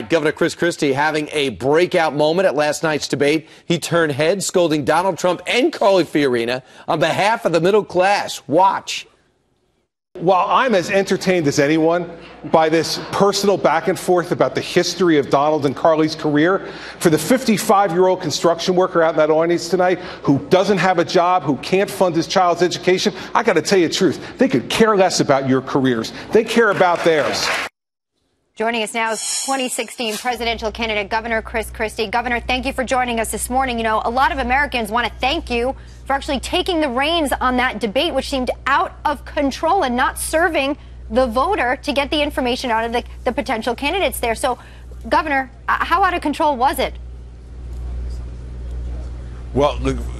Governor Chris Christie having a breakout moment at last night's debate. He turned heads, scolding Donald Trump and Carly Fiorina on behalf of the middle class. Watch. While I'm as entertained as anyone by this personal back and forth about the history of Donald and Carly's career, for the 55-year-old construction worker out in that audience tonight who doesn't have a job, who can't fund his child's education, I got to tell you the truth. They could care less about your careers. They care about theirs. Joining us now is 2016 presidential candidate Governor Chris Christie. Governor, thank you for joining us this morning. You know, a lot of Americans want to thank you for actually taking the reins on that debate, which seemed out of control and not serving the voter to get the information out of the potential candidates there. So, Governor, how out of control was it? Well,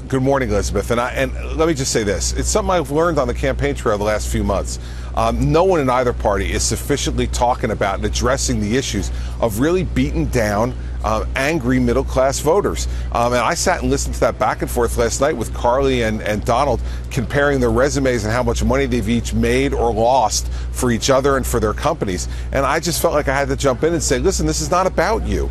good morning, Elisabeth. And let me just say this. It's something I've learned on the campaign trail the last few months. No one in either party is sufficiently talking about and addressing the issues of really beating down angry middle-class voters. And I sat and listened to that back and forth last night with Carly and Donald, comparing their resumes and how much money they've each made or lost for each other and for their companies. And I just felt like I had to jump in and say, listen, this is not about you.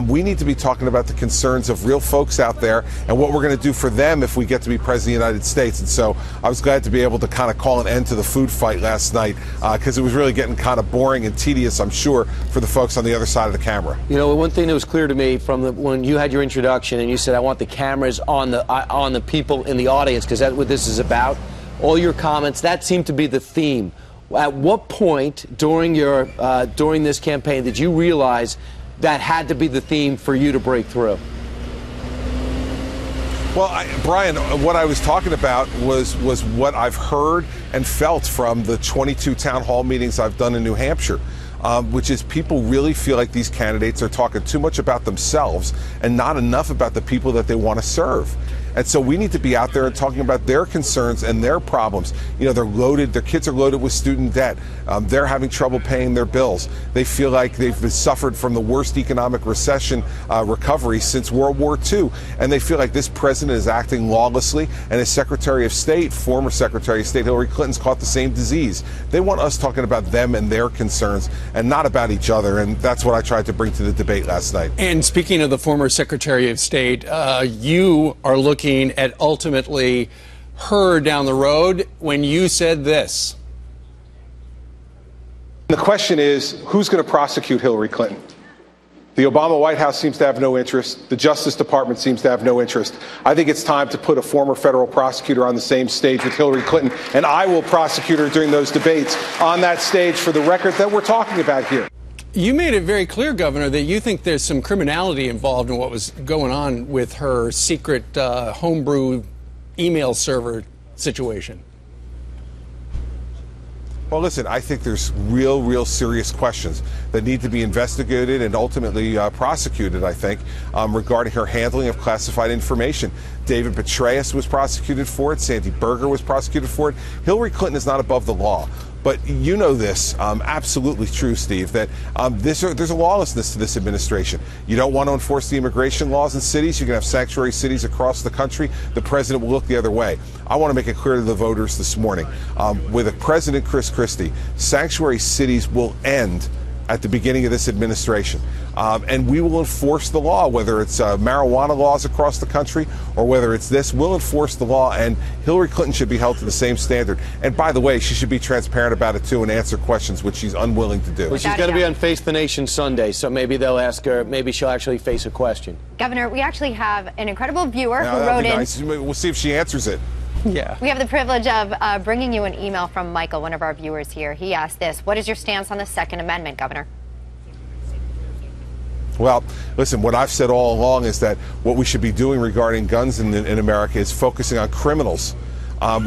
We need to be talking about the concerns of real folks out there and what we're going to do for them if we get to be president of the United States. And so I was glad to be able to kind of call an end to the food fight last night, because it was really getting kind of boring and tedious, I'm sure, for the folks on the other side of the camera. You know, one thing that was clear to me from when you had your introduction and you said, I want the cameras on the people in the audience, because that's what this is about. All your comments, that seemed to be the theme. At what point during this campaign did you realize that had to be the theme for you to break through? Well, Brian, what I was talking about was what I've heard and felt from the 22 town hall meetings I've done in New Hampshire. Which is people really feel like these candidates are talking too much about themselves and not enough about the people that they want to serve. And so we need to be out there and talking about their concerns and their problems. You know, their kids are loaded with student debt. They're having trouble paying their bills. They feel like they've suffered from the worst economic recession recovery since World War II. And they feel like this president is acting lawlessly, and his Secretary of State, former Secretary of State Hillary Clinton's caught the same disease. They want us talking about them and their concerns and not about each other. And that's what I tried to bring to the debate last night. And speaking of the former Secretary of State, you are looking at ultimately her down the road when you said this. The question is, who's going to prosecute Hillary Clinton? The Obama White House seems to have no interest. The Justice Department seems to have no interest. I think it's time to put a former federal prosecutor on the same stage with Hillary Clinton, and I will prosecute her during those debates on that stage for the record that we're talking about here. You made it very clear, Governor, that you think there's some criminality involved in what was going on with her secret homebrew email server situation. Well, listen, I think there's real serious questions that need to be investigated and ultimately prosecuted, I think, regarding her handling of classified information. David Petraeus was prosecuted for it. Sandy Berger was prosecuted for it. Hillary Clinton is not above the law. But you know this, absolutely true, Steve, that there's a lawlessness to this administration. You don't want to enforce the immigration laws in cities. You can have sanctuary cities across the country. The president will look the other way. I want to make it clear to the voters this morning, with President Chris Christie, sanctuary cities will end at the beginning of this administration. And we will enforce the law, whether it's marijuana laws across the country or whether it's this. We'll enforce the law, and Hillary Clinton should be held to the same standard. And by the way, she should be transparent about it, too, and answer questions, which she's unwilling to do. Well, she's going to be on Face the Nation Sunday, so maybe they'll ask her, maybe she'll actually face a question. Governor, we actually have an incredible viewer who wrote in. Nice. We'll see if she answers it. Yeah. We have the privilege of bringing you an email from Michael, one of our viewers here. He asked this: what is your stance on the Second Amendment, Governor? Well, listen, what I've said all along is that what we should be doing regarding guns in America is focusing on criminals.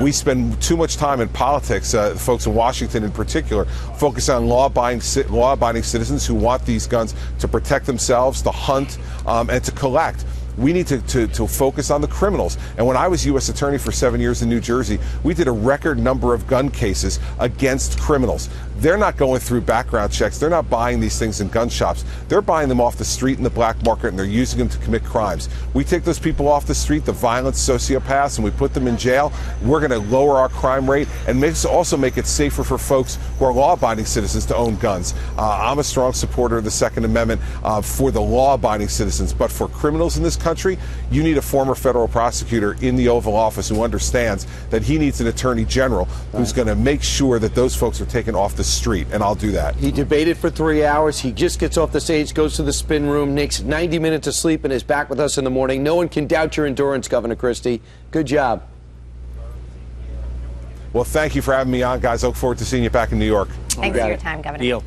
We spend too much time in politics, folks in Washington in particular, focus on law-abiding citizens who want these guns to protect themselves, to hunt, and to collect. We need to focus on the criminals. And when I was U.S. Attorney for 7 years in New Jersey, we did a record number of gun cases against criminals. they're not going through background checks. They're not buying these things in gun shops. They're buying them off the street in the black market, and they're using them to commit crimes. We take those people off the street, the violent sociopaths, and we put them in jail. We're going to lower our crime rate and also make it safer for folks who are law-abiding citizens to own guns. I'm a strong supporter of the Second Amendment for the law-abiding citizens, but for criminals in this country, you need a former federal prosecutor in the Oval Office who understands that he needs an attorney general who's going to make sure that those folks are taken off the street, and I'll do that. He debated for 3 hours. He just gets off the stage, goes to the spin room, takes 90 minutes of sleep, and is back with us in the morning. No one can doubt your endurance, Governor Christie. Good job. Well, thank you for having me on, guys. I look forward to seeing you back in New York. Thanks for your time, Governor. Deal.